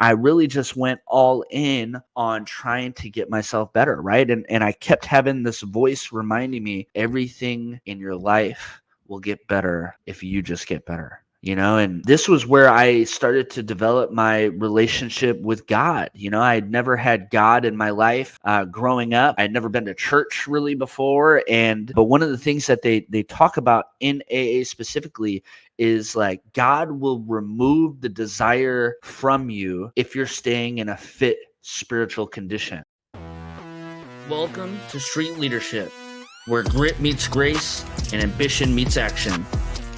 I really just went all in on trying to get myself better, right? And I kept having this voice reminding me everything in your life will get better if you just get better. And this was where I started to develop my relationship with God. I had never had God in my life growing up. I'd never been to church really before. But one of the things that they talk about in AA specifically is like God will remove the desire from you if you're staying in a fit spiritual condition. Welcome to Street Leadership, where grit meets grace and ambition meets action.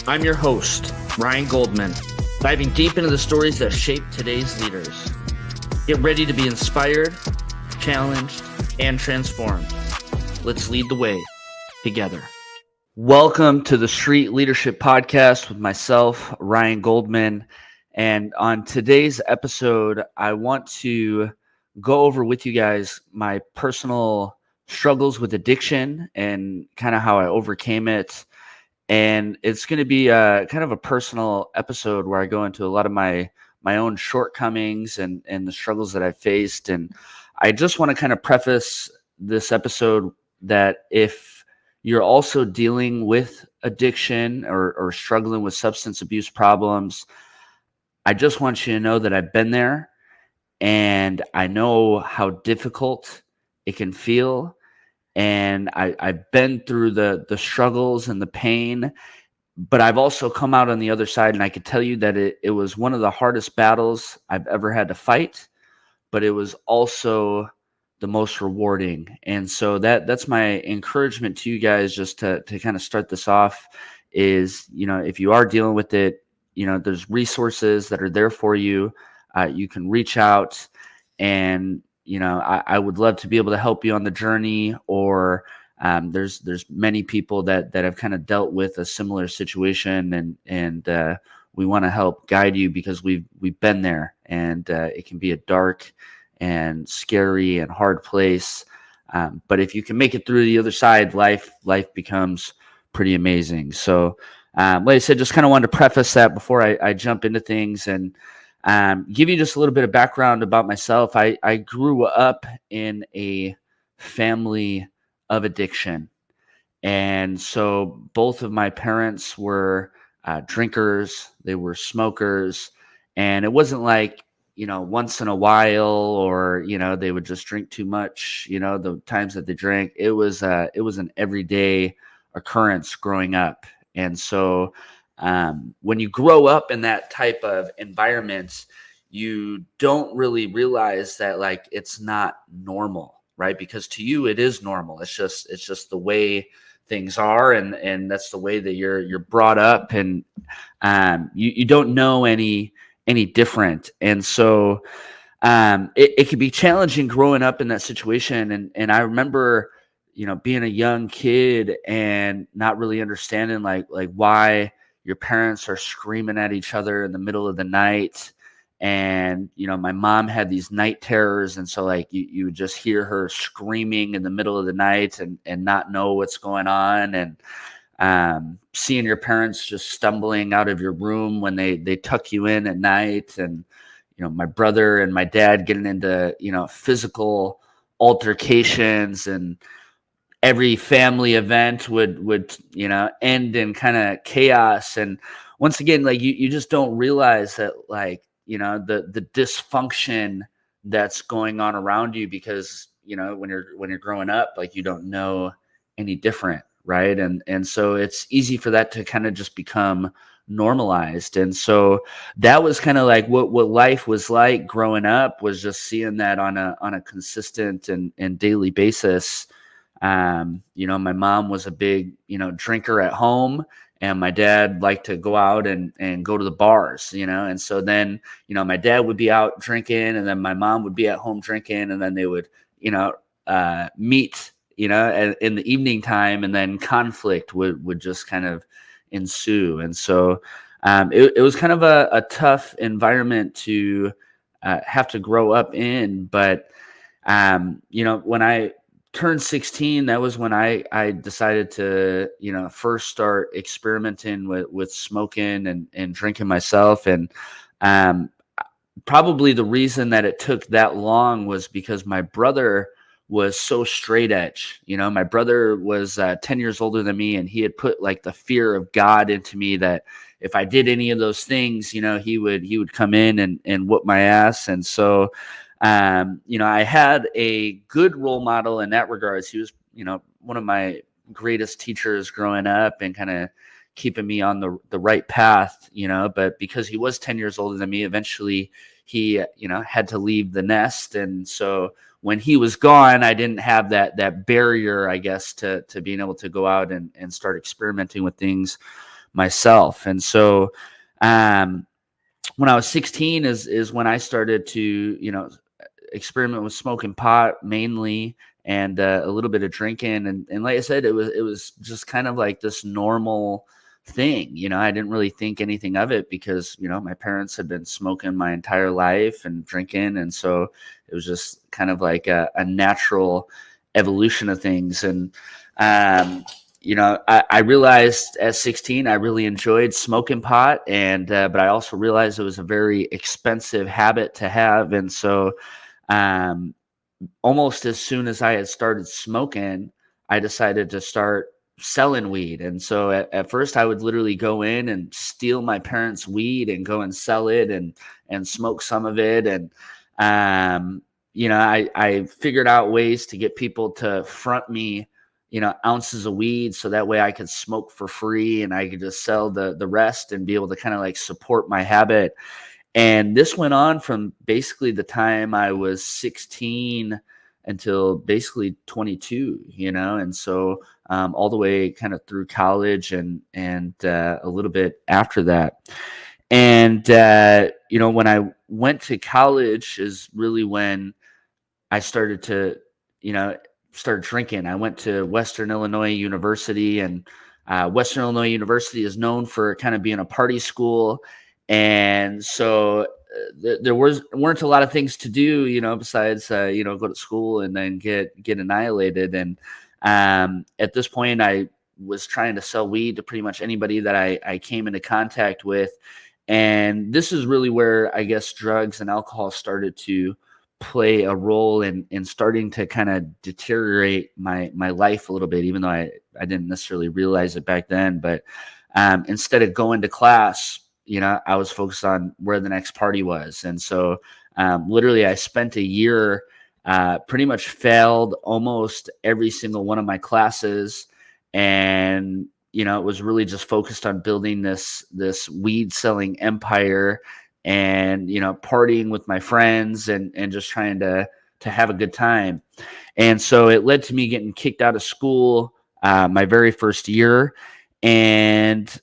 I'm your host, Ryan Goldman, diving deep into the stories that shape today's leaders. Get ready to be inspired, challenged, and transformed. Let's lead the way together. Welcome to the Street Leadership Podcast with myself, Ryan Goldman. And on today's episode, I want to go over with you guys my personal struggles with addiction and kind of how I overcame it. And it's going to be kind of a personal episode where I go into a lot of my own shortcomings and the struggles that I faced. And I just want to kind of preface this episode that if you're also dealing with addiction or struggling with substance abuse problems, I just want you to know that I've been there and I know how difficult it can feel. And I've been through the struggles and the pain, but I've also come out on the other side. And I could tell you that it was one of the hardest battles I've ever had to fight, but it was also the most rewarding. And so that's my encouragement to you guys, just to kind of start this off is, if you are dealing with it, there's resources that are there for you. You can reach out and, I would love to be able to help you on the journey, or there's many people that have kind of dealt with a similar situation, and we want to help guide you because we've been there, and it can be a dark and scary and hard place. But if you can make it through the other side, life becomes pretty amazing. So, like I said, just kind of wanted to preface that before I jump into things and give you just a little bit of background about myself. I grew up in a family of addiction. And so both of my parents were drinkers, they were smokers, and it wasn't like, once in a while, or, they would just drink too much, the times that they drank. It was an everyday occurrence growing up. And so when you grow up in that type of environment, you don't really realize that like it's not normal, right? Because to you it is normal. It's just the way things are, and that's the way that you're brought up, and you don't know any different. And so it can be challenging growing up in that situation. And I remember, being a young kid and not really understanding like why your parents are screaming at each other in the middle of the night. And, my mom had these night terrors. And so like you would just hear her screaming in the middle of the night and not know what's going on. And seeing your parents just stumbling out of your room when they tuck you in at night. And, my brother and my dad getting into, physical altercations, and every family event would end in kind of chaos. And once again, like you just don't realize that, like, the dysfunction that's going on around you, because when you're growing up, like you don't know any different, right? And so it's easy for that to kind of just become normalized. And so that was kind of like what life was like growing up, was just seeing that on a consistent and daily basis. My mom was a big, drinker at home, and my dad liked to go out and go to the bars, and so then, my dad would be out drinking, and then my mom would be at home drinking, and then they would, meet, in the evening time, and then conflict would just kind of ensue. And so it was kind of a tough environment to have to grow up in. But, when I turned 16, that was when I decided to, first start experimenting with smoking and drinking myself. And probably the reason that it took that long was because my brother was so straight edge. My brother was 10 years older than me, and he had put like the fear of God into me that if I did any of those things, he would come in and whoop my ass. And so, I had a good role model in that regards. He was, one of my greatest teachers growing up and kind of keeping me on the right path, but because he was 10 years older than me, eventually he, had to leave the nest. And so when he was gone, I didn't have that barrier, I guess, to being able to go out and start experimenting with things myself. And so, when I was 16 is when I started to, experiment with smoking pot mainly, and a little bit of drinking. And like I said, it was just kind of like this normal thing. I didn't really think anything of it because, my parents had been smoking my entire life and drinking. And so it was just kind of like a natural evolution of things. And, I realized at 16, I really enjoyed smoking pot, but I also realized it was a very expensive habit to have. And so, um, almost as soon as I had started smoking, I decided to start selling weed. And so at first I would literally go in and steal my parents' weed and go and sell it and smoke some of it. And, I figured out ways to get people to front me, ounces of weed. So that way I could smoke for free and I could just sell the rest and be able to kind of like support my habit. And this went on from basically the time I was 16 until basically 22, and so all the way kind of through college and a little bit after that. And when I went to college is really when I started to, you know, start drinking. I went to Western Illinois University, and Western Illinois University is known for kind of being a party school. And so there weren't a lot of things to do, besides, go to school and then get annihilated. And at this point, I was trying to sell weed to pretty much anybody that I came into contact with. And this is really where I guess drugs and alcohol started to play a role in starting to kind of deteriorate my life a little bit, even though I didn't necessarily realize it back then. But instead of going to class, I was focused on where the next party was. And so literally I spent a year, pretty much failed almost every single one of my classes. And it was really just focused on building this weed selling empire, and partying with my friends and just trying to have a good time. And so it led to me getting kicked out of school my very first year. And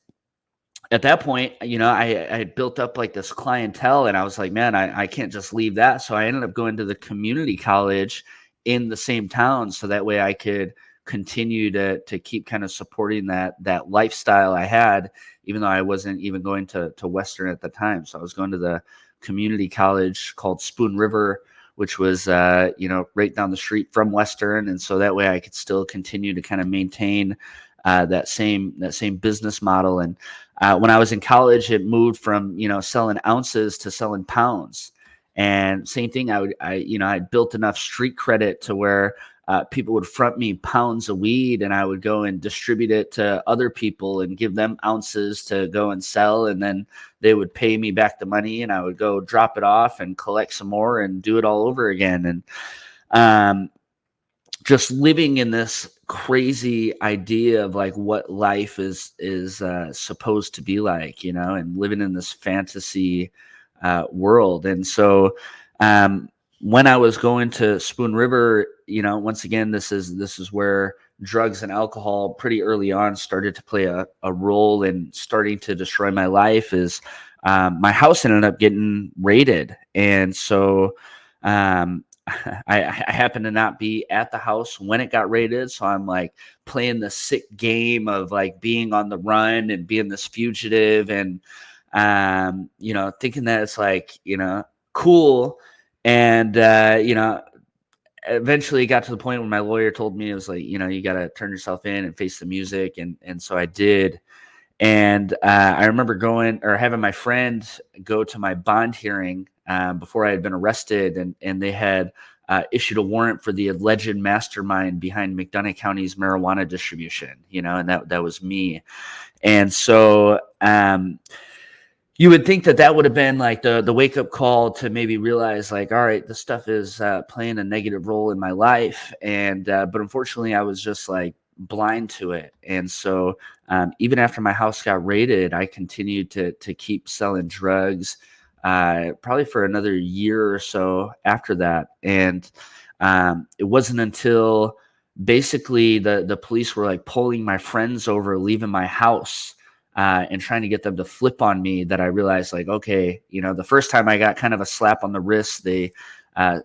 at that point, I had built up like this clientele, and I was like, man, I can't just leave that. So I ended up going to the community college in the same town, so that way I could continue to keep kind of supporting that lifestyle I had, even though I wasn't even going to Western at the time. So I was going to the community college called Spoon River, which was right down the street from Western. And so that way I could still continue to kind of maintain that same business model. And when I was in college, it moved from selling ounces to selling pounds. And same thing, I built enough street credit to where people would front me pounds of weed, and I would go and distribute it to other people and give them ounces to go and sell. And then they would pay me back the money, and I would go drop it off and collect some more and do it all over again. And just living in this crazy idea of like what life is supposed to be like, and living in this fantasy world. And so when I was going to Spoon River, once again, this is where drugs and alcohol pretty early on started to play a role in starting to destroy my life. Is my house ended up getting raided. And so I happened to not be at the house when it got raided. So I'm like playing the sick game of like being on the run and being this fugitive, and thinking that it's like, cool. And eventually it got to the point where my lawyer told me, it was like, you got to turn yourself in and face the music. And so I did. And I remember going or having my friend go to my bond hearing before I had been arrested, and they had issued a warrant for the alleged mastermind behind McDonough County's marijuana distribution, and that was me. And so you would think that would have been like the wake up call to maybe realize, like, all right, this stuff is playing a negative role in my life. And but unfortunately, I was just like blind to it. And so even after my house got raided, I continued to keep selling drugs, probably for another year or so after that. And it wasn't until basically the police were like pulling my friends over, leaving my house, and trying to get them to flip on me, that I realized, like, okay, the first time I got kind of a slap on the wrist, they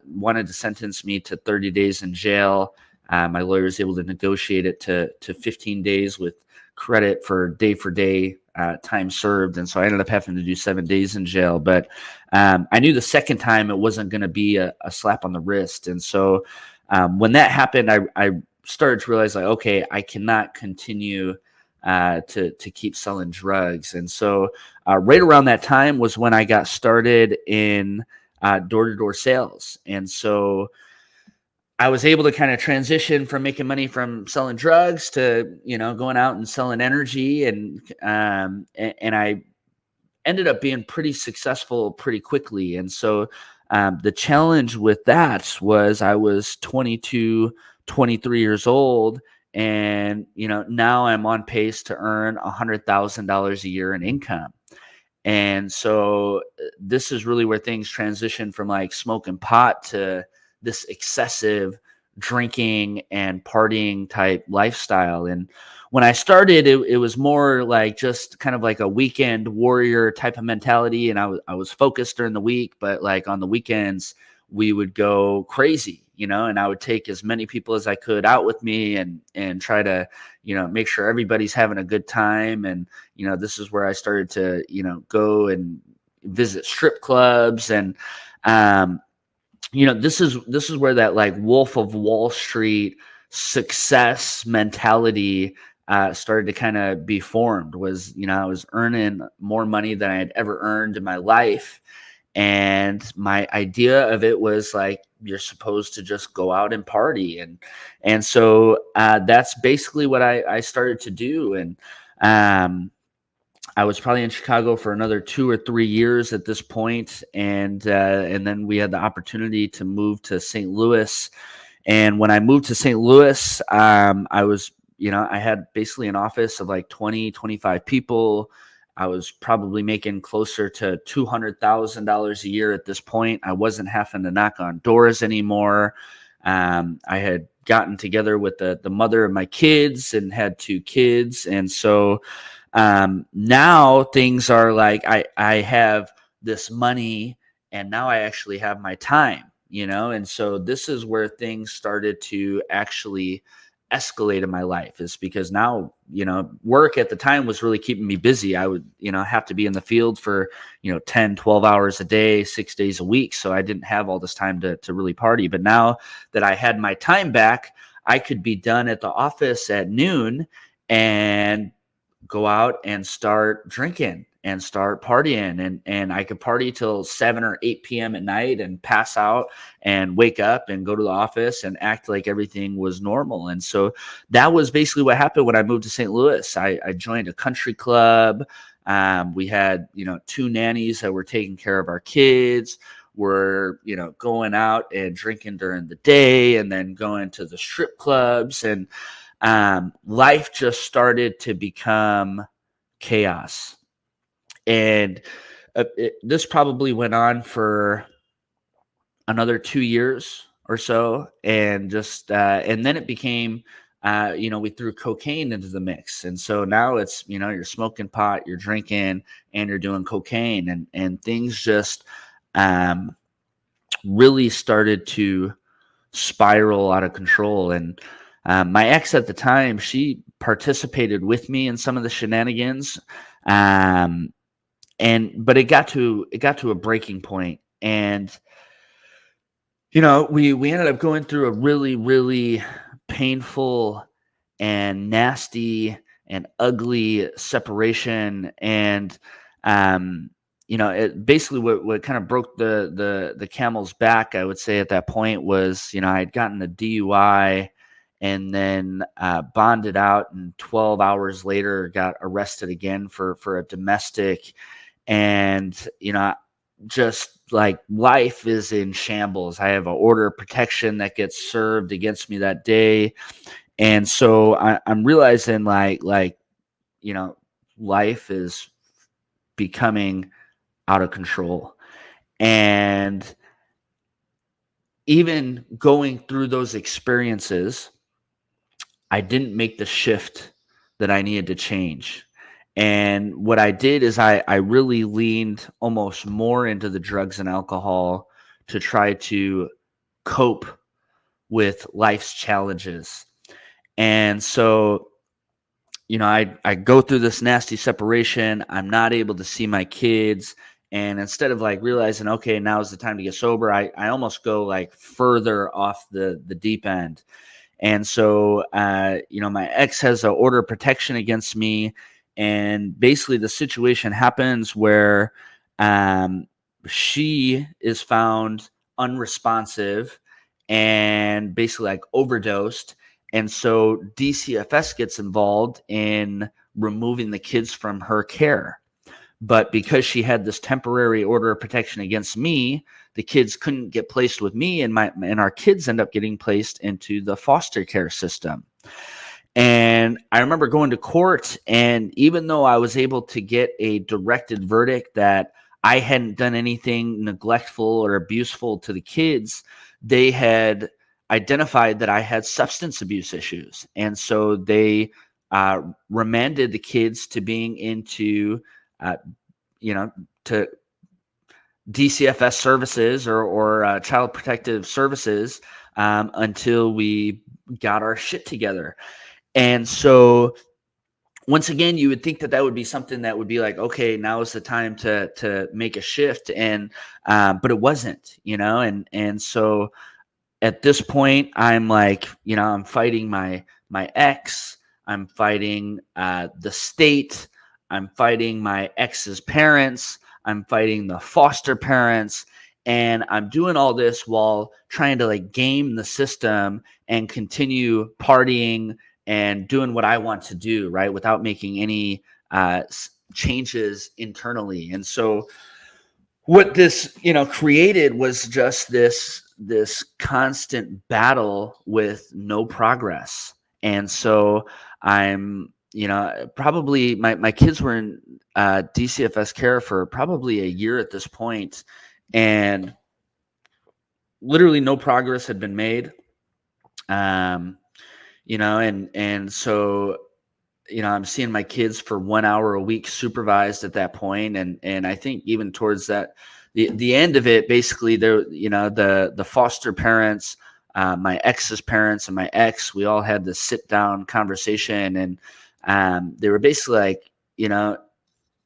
wanted to sentence me to 30 days in jail. My lawyer was able to negotiate it to 15 days with credit for day time served. And so I ended up having to do 7 days in jail. But I knew the second time it wasn't going to be a slap on the wrist. And so when that happened, I started to realize, like, okay, I cannot continue to keep selling drugs. And so right around that time was when I got started in door-to-door sales. And so I was able to kind of transition from making money from selling drugs to, going out and selling energy. And I ended up being pretty successful pretty quickly. And so the challenge with that was I was 22, 23 years old. And, now I'm on pace to earn $100,000 a year in income. And so this is really where things transition from like smoking pot to this excessive drinking and partying type lifestyle. And when I started, it was more like just kind of like a weekend warrior type of mentality. And I was focused during the week, but like on the weekends, we would go crazy, and I would take as many people as I could out with me and try to, make sure everybody's having a good time. And, this is where I started to, go and visit strip clubs. And, this is where that like Wolf of Wall Street success mentality started to kind of be formed. Was, I was earning more money than I had ever earned in my life. And my idea of it was like, you're supposed to just go out and party. And so that's basically what I started to do. And I was probably in Chicago for another 2 or 3 years at this point. And then we had the opportunity to move to St. Louis. And when I moved to St. Louis, I was, I had basically an office of like 20, 25 people. I was probably making closer to $200,000 a year at this point. I wasn't having to knock on doors anymore. I had gotten together with the mother of my kids and had 2 kids. And so now things are like, I have this money, and now I actually have my time, and so this is where things started to actually escalate in my life, is because now, work at the time was really keeping me busy. I would, have to be in the field for, 10, 12 hours a day, 6 days a week. So I didn't have all this time to really party. But now that I had my time back, I could be done at the office at noon and go out and start drinking and start partying. And I could party till 7 or 8 p.m. at night and pass out and wake up and go to the office and act like everything was normal. And so that was basically what happened when I moved to St. Louis. I joined a country club. We had, 2 nannies that were taking care of our kids. We're, going out and drinking during the day and then going to the strip clubs. And life just started to become chaos. And this probably went on for another 2 years or so. And just, and then it became, we threw cocaine into the mix. And so now it's, you're smoking pot, you're drinking, and you're doing cocaine. And things just really started to spiral out of control. And my ex at the time, she participated with me in some of the shenanigans, but it got to a breaking point. And we ended up going through a really, really painful and nasty and ugly separation. And it basically what kind of broke the camel's back, I would say at that point was, I had gotten a DUI and then bonded out, and 12 hours later got arrested again for a domestic. And, just like life is in shambles. I have an order of protection that gets served against me that day. And so I'm realizing you know, life is becoming out of control. And even going through those experiences, I didn't make the shift that I needed to change. And what I did is I really leaned almost more into the drugs and alcohol to try to cope with life's challenges. And so, I go through this nasty separation. I'm not able to see my kids. And instead of like realizing, okay, now is the time to get sober, I almost go like further off the deep end. And so, my ex has an order of protection against me. And basically, the situation happens where um, she is found unresponsive and basically like overdosed. And so, DCFS gets involved in removing the kids from her care. But because she had this temporary order of protection against me, the kids couldn't get placed with me, and our kids end up getting placed into the foster care system. And I remember going to court, and even though I was able to get a directed verdict that I hadn't done anything neglectful or abuseful to the kids, they had identified that I had substance abuse issues. And so they remanded the kids to being into uh, to DCFS services or child protective services until we got our shit together. And so, once again, you would think that would be something that would be like, okay, now is the time to make a shift, and but it wasn't, and so at this point, I'm like, I'm fighting my ex, I'm fighting the state, I'm fighting my ex's parents, I'm fighting the foster parents, and I'm doing all this while trying to like game the system and continue partying and doing what I want to do, right, without making any changes internally. And so what this created was just this constant battle with no progress. And so I'm probably my kids were in DCFS care for probably a year at this point, and literally no progress had been made. And so I'm seeing my kids for 1 hour a week supervised at that point. And I think even towards the end of it, basically there, the foster parents, my ex's parents and my ex, we all had this sit down conversation, and they were basically like,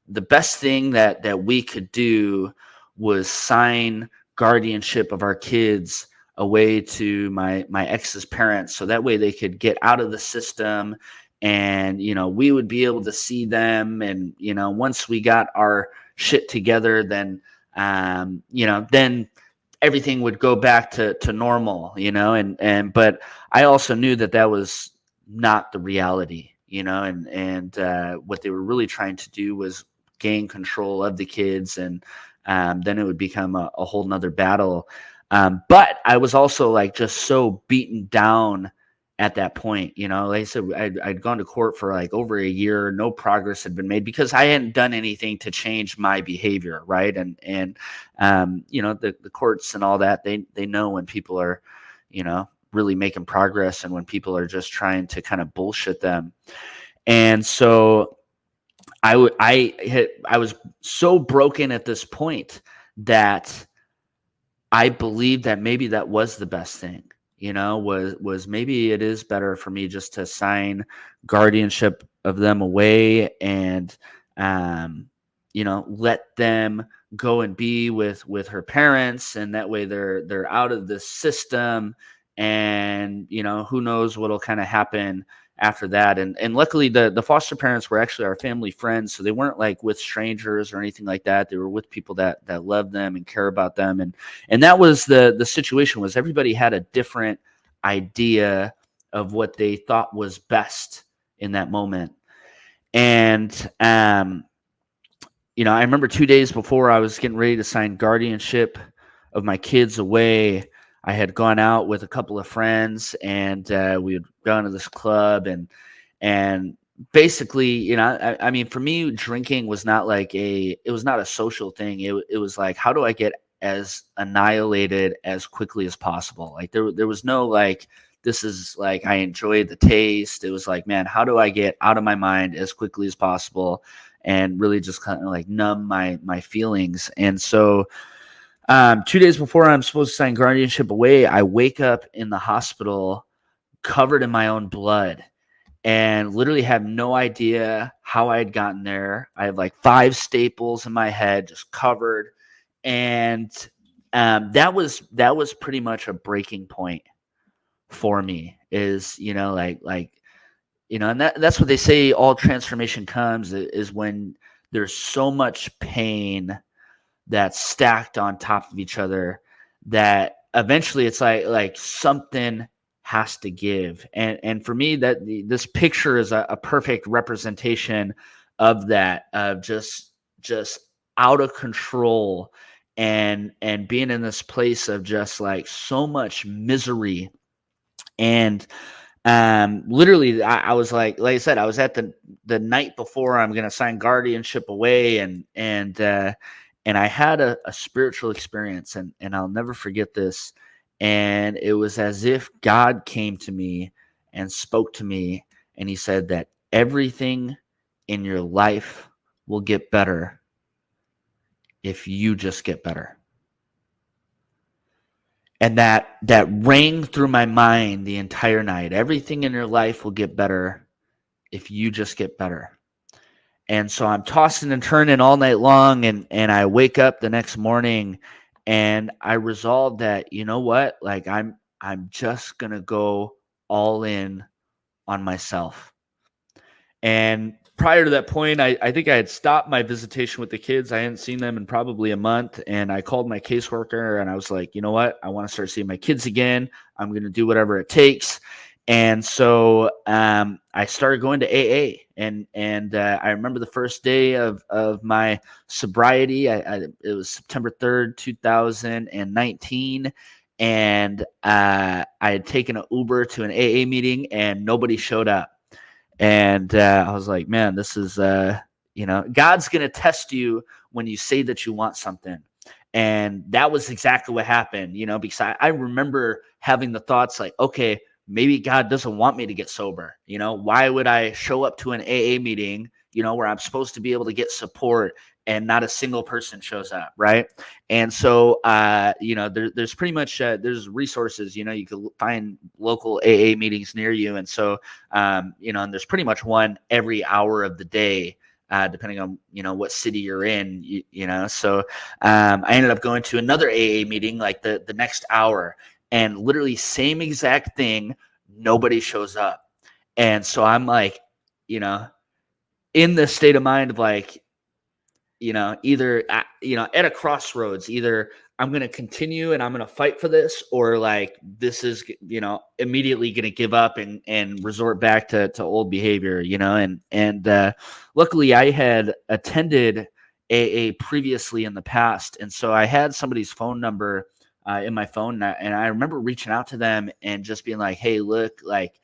the best thing that we could do was sign guardianship of our kids away to my ex's parents, so that way they could get out of the system, and we would be able to see them, and once we got our shit together, then then everything would go back to normal, and but I also knew that was not the reality, and what they were really trying to do was gain control of the kids, and then it would become a whole nother battle. But I was also like just so beaten down at that point, like I said, I'd gone to court for like over a year. No progress had been made because I hadn't done anything to change my behavior. Right. And the courts and all that, they know when people are, really making progress and when people are just trying to kind of bullshit them. And so I was so broken at this point that I believed that maybe that was the best thing, was maybe it is better for me just to sign guardianship of them away and, let them go and be with her parents. And that way they're out of the system, and, who knows what'll kind of happen after that. And luckily the foster parents were actually our family friends, so they weren't like with strangers or anything like that. They were with people that love them and care about them. And that was the situation, was everybody had a different idea of what they thought was best in that moment. And I remember 2 days before I was getting ready to sign guardianship of my kids away, I had gone out with a couple of friends, and we had gone to this club, and basically, I mean, for me, drinking was not it was not a social thing. It was like, how do I get as annihilated as quickly as possible? Like there was no like, this is like, I enjoyed the taste. It was like, man, how do I get out of my mind as quickly as possible and really just kind of like numb my feelings? And so 2 days before I'm supposed to sign guardianship away, I wake up in the hospital covered in my own blood and literally have no idea how I had gotten there. I have like 5 staples in my head, just covered. And that was pretty much a breaking point for me, is, and that's what they say, all transformation comes is when there's so much pain that's stacked on top of each other that eventually it's like something has to give. And for me, that this picture is a perfect representation of that, of just out of control, and being in this place of just like so much misery. And literally, I was like I said, I was at the night before I'm gonna sign guardianship away, and I had a spiritual experience, and I'll never forget this. And it was as if God came to me and spoke to me, and he said that everything in your life will get better if you just get better. And that rang through my mind the entire night. Everything in your life will get better if you just get better. And so I'm tossing and turning all night long, and I wake up the next morning, and I resolved that, you know what? Like I'm just gonna go all in on myself. And prior to that point, I think I had stopped my visitation with the kids. I hadn't seen them in probably a month. And I called my caseworker, and I was like, you know what? I want to start seeing my kids again. I'm going to do whatever it takes. And so I started going to AA. And I remember the first day of my sobriety. It was September 3rd, 2019. And I had taken an Uber to an AA meeting, and nobody showed up. And I was like, man, this is, God's going to test you when you say that you want something. And that was exactly what happened, because I remember having the thoughts like, okay, maybe God doesn't want me to get sober. Why would I show up to an AA meeting, where I'm supposed to be able to get support, and not a single person shows up, right? And so, there's pretty much, there's resources, you can find local AA meetings near you. And so, and there's pretty much one every hour of the day, depending on, what city you're in, So I ended up going to another AA meeting like the next hour, and literally same exact thing, nobody shows up. And so I'm like, in this state of mind of like, either at a crossroads, either I'm going to continue and I'm going to fight for this, or like this is, immediately going to give up and resort back to old behavior, and luckily I had attended AA previously in the past. And so I had somebody's phone number in my phone, and I remember reaching out to them and just being like, hey, look, like,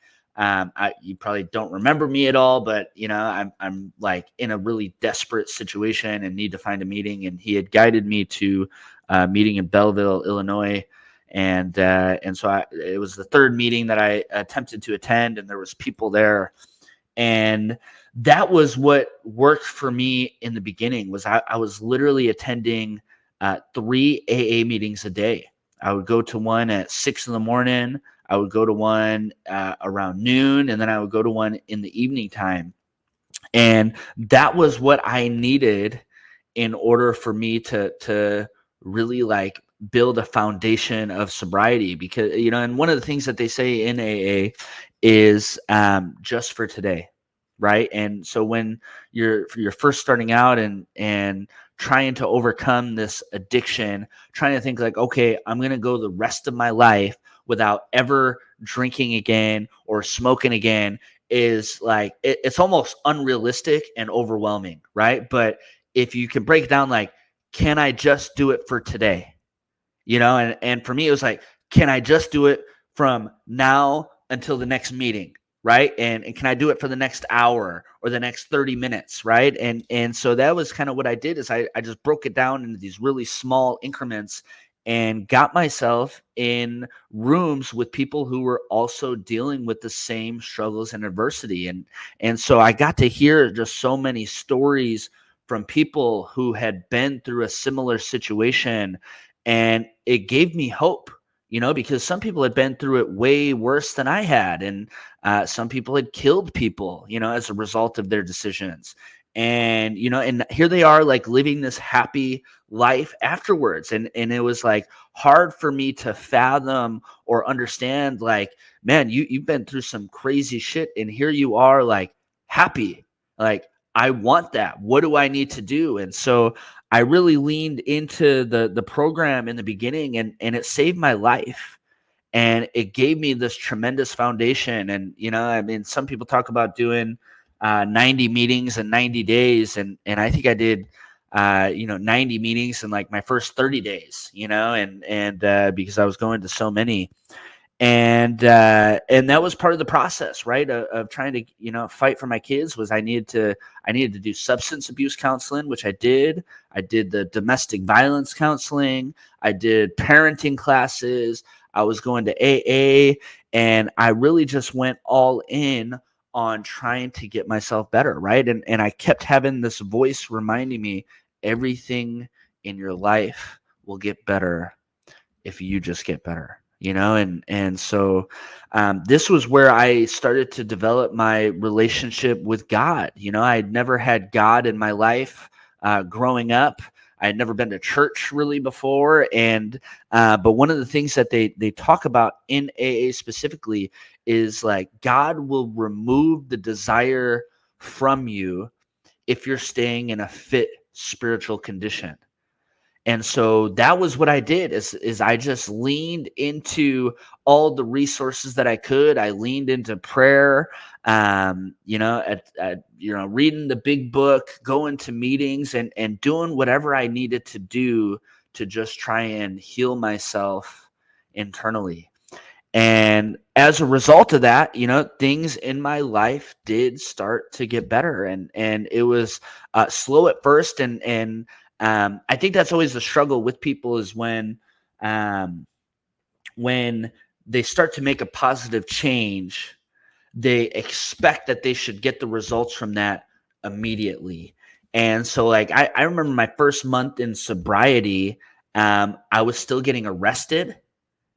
you probably don't remember me at all, but I'm like in a really desperate situation and need to find a meeting. And he had guided me to a meeting in Belleville, Illinois. And so it was the third meeting that I attempted to attend, and there was people there. And that was what worked for me in the beginning. Was I was literally attending 3 AA meetings a day. I would go to one at 6 a.m. I would go to one around noon, and then I would go to one in the evening time. And that was what I needed in order for me to really like build a foundation of sobriety. Because, and one of the things that they say in AA is just for today, right? And so when you're first starting out and trying to overcome this addiction, trying to think like, okay, I'm going to go the rest of my life without ever drinking again or smoking again, is like it's almost unrealistic and overwhelming, right? But if you can break it down, like, can I just do it for today? And for me, it was like, can I just do it from now until the next meeting, right? And can I do it for the next hour or the next 30 minutes, right? And so that was kind of what I did, is I just broke it down into these really small increments and got myself in rooms with people who were also dealing with the same struggles and adversity. And so I got to hear just so many stories from people who had been through a similar situation, and it gave me hope, because some people had been through it way worse than I had. And some people had killed people, as a result of their decisions. And here they are, like, living this happy life afterwards. And it was like hard for me to fathom or understand, like, man, you've been through some crazy shit, and here you are, like, happy. Like, I want that. What do I need to do? And so I really leaned into the program in the beginning, and it saved my life. And it gave me this tremendous foundation. And, I mean, some people talk about doing 90 meetings in 90 days. And I think I did, 90 meetings in like my first 30 days, and because I was going to so many. And that was part of the process, right, of trying to fight for my kids. Was I needed to do substance abuse counseling, which I did the domestic violence counseling, I did parenting classes, I was going to AA, and I really just went all in on trying to get myself better, right? And I kept having this voice reminding me, everything in your life will get better if you just get better, and so this was where I started to develop my relationship with God. I'd never had God in my life growing up. I had never been to church really before, and but one of the things that they talk about in AA specifically is, like, God will remove the desire from you if you're staying in a fit spiritual condition. And so that was what I did, is I just leaned into all the resources that I could. I leaned into prayer, reading the big book, going to meetings, and doing whatever I needed to do to just try and heal myself internally. And as a result of that, things in my life did start to get better, and it was slow at first. And I think that's always the struggle with people, is um, when they start to make a positive change, they expect that they should get the results from that immediately. And so, like, I remember my first month in sobriety, I was still getting arrested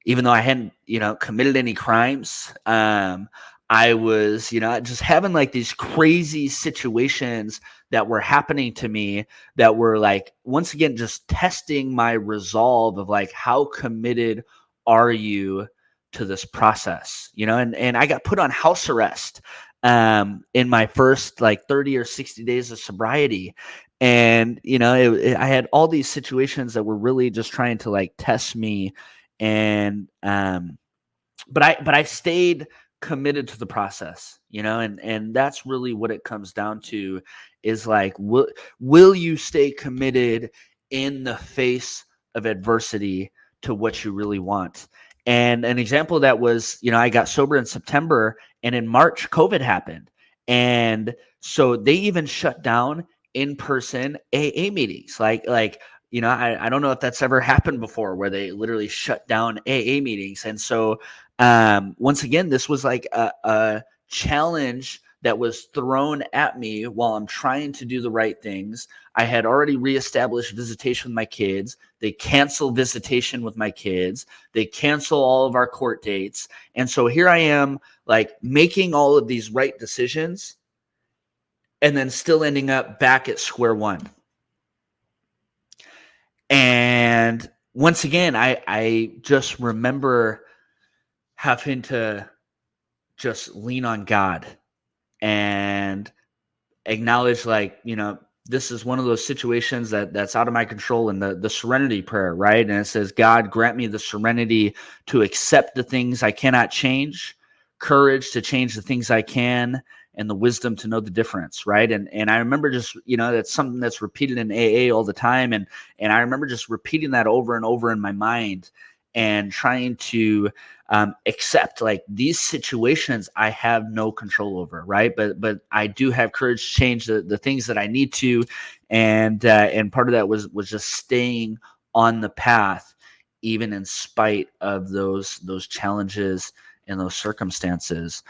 even though I hadn't, committed any crimes. I was, just having like these crazy situations that were happening to me, that were, like, once again, just testing my resolve of, like, how committed are you to this process, and I got put on house arrest in my first, like, 30 or 60 days of sobriety. And, I had all these situations that were really just trying to, like, test me. And but I stayed committed to the process, and that's really what it comes down to, is like, will you stay committed in the face of adversity to what you really want? And an example of that was, I got sober in September, and in March COVID happened. And so they even shut down in-person AA meetings. I don't know if that's ever happened before, where they literally shut down AA meetings. And so once again, this was like a challenge that was thrown at me while I'm trying to do the right things. I had already reestablished visitation with my kids. They cancel visitation with my kids. They cancel all of our court dates. And so here I am, like, making all of these right decisions, and then still ending up back at square one. And once again, I just remember having to just lean on God and acknowledge, like, this is one of those situations that's out of my control, and the serenity prayer, right? And it says, God, grant me the serenity to accept the things I cannot change, courage to change the things I can, and the wisdom to know the difference, right? And I remember just, that's something that's repeated in AA all the time, and I remember just repeating that over and over in my mind and trying to accept, like, these situations I have no control over, right? But I do have courage to change the things that I need to, and part of that was just staying on the path, even in spite of those challenges and those circumstances.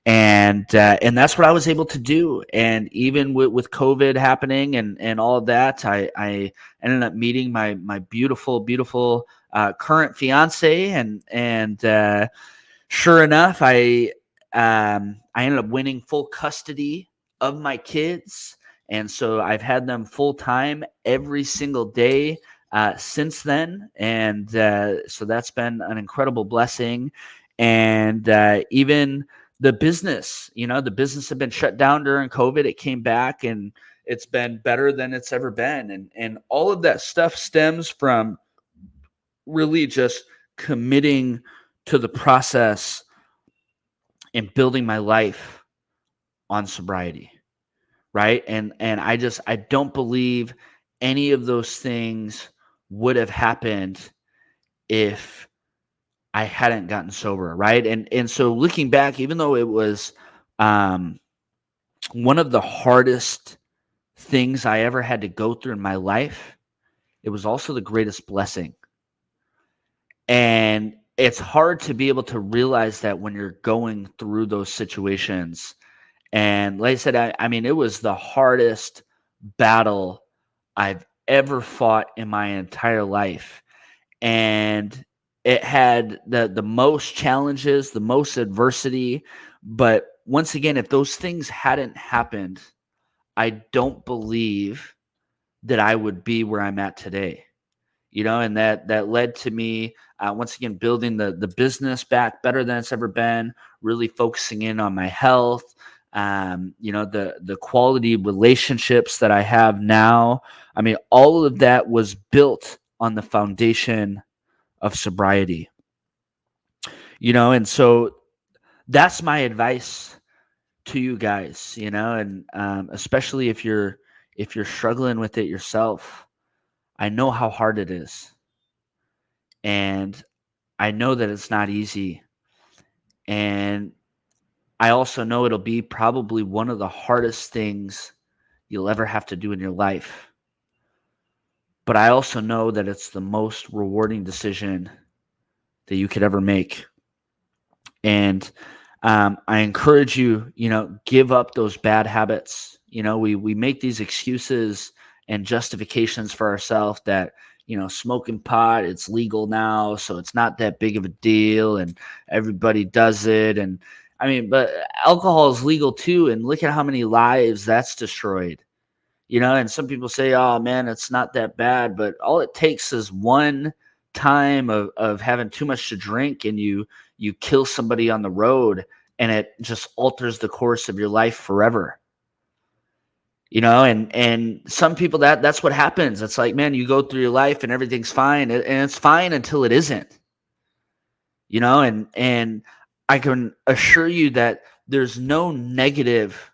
And that's what I was able to do. And even with COVID happening and all of that, I ended up meeting my beautiful current fiance, and sure enough, I ended up winning full custody of my kids, and so I've had them full time every single day since then, and so that's been an incredible blessing. And even the business had been shut down during COVID. It came back, and it's been better than it's ever been, and all of that stuff stems from really just committing to the process and building my life on sobriety, right? And I don't believe any of those things would have happened if I hadn't gotten sober, right? And so looking back, even though it was um, one of the hardest things I ever had to go through in my life, it was also the greatest blessing. And it's hard to be able to realize that when you're going through those situations. And like I said, I mean, it was the hardest battle I've ever fought in my entire life. And it had the most challenges, the most adversity. But once again, if those things hadn't happened, I don't believe that I would be where I'm at today. And that led to me once again building the business back better than it's ever been, really focusing in on my health, the quality relationships that I have now. I mean, all of that was built on the foundation of sobriety. And so that's my advice to you guys. And especially if you're struggling with it yourself. I know how hard it is, and I know that it's not easy. And I also know it'll be probably one of the hardest things you'll ever have to do in your life. But I also know that it's the most rewarding decision that you could ever make. And I encourage you, give up those bad habits. We make these excuses and justifications for ourselves that, smoking pot, it's legal now, so it's not that big of a deal, and everybody does it. And I mean, but alcohol is legal too, and look at how many lives that's destroyed. And some people say, oh man, it's not that bad, but all it takes is one time of having too much to drink, and you kill somebody on the road, and it just alters the course of your life forever. And some people, that's what happens. It's like, man, you go through your life and everything's fine, and it's fine until it isn't. And I can assure you that there's no negative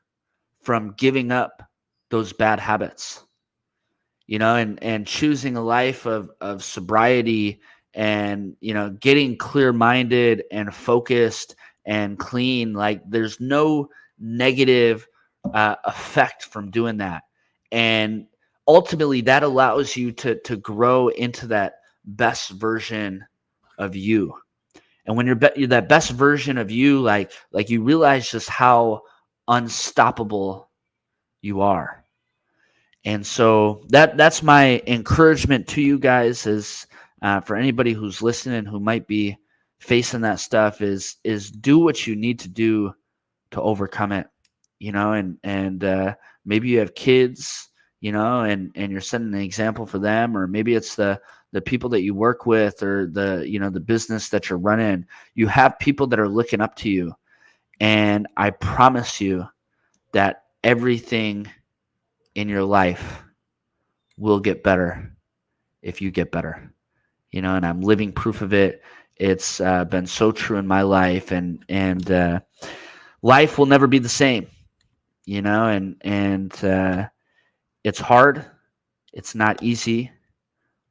from giving up those bad habits. And choosing a life of sobriety, and, getting clear-minded and focused and clean. Like, there's no negative effect from doing that. And ultimately that allows you to grow into that best version of you. And when you're that best version of you, like you realize just how unstoppable you are. And so that's my encouragement to you guys, is for anybody who's listening who might be facing that stuff, is do what you need to do to overcome it. And maybe you have kids, and you're setting an example for them, or maybe it's the people that you work with, or the business that you're running. You have people that are looking up to you, And I promise you that everything in your life will get better if you get better. And I'm living proof of it. It's been so true in my life, and life will never be the same. And it's hard. It's not easy,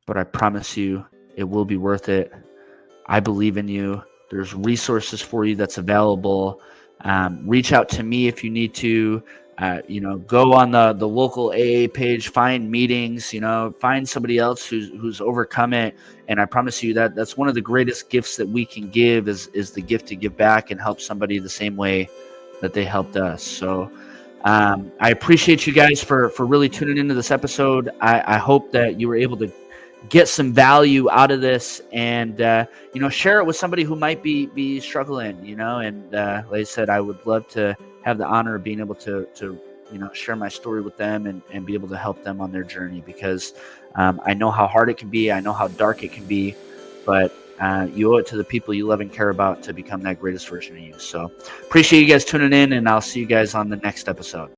but I promise you, it will be worth it. I believe in you. There's resources for you that's available. Reach out to me if you need to. Go on the local AA page, find meetings. Find somebody else who's overcome it. And I promise you that that's one of the greatest gifts that we can give is the gift to give back and help somebody the same way that they helped us. So I appreciate you guys for really tuning into this episode. I hope that you were able to get some value out of this, and share it with somebody who might be struggling. And like I said, I would love to have the honor of being able to share my story with them and be able to help them on their journey, because I know how hard it can be. I know how dark it can be, but you owe it to the people you love and care about to become that greatest version of you. So appreciate you guys tuning in, and I'll see you guys on the next episode.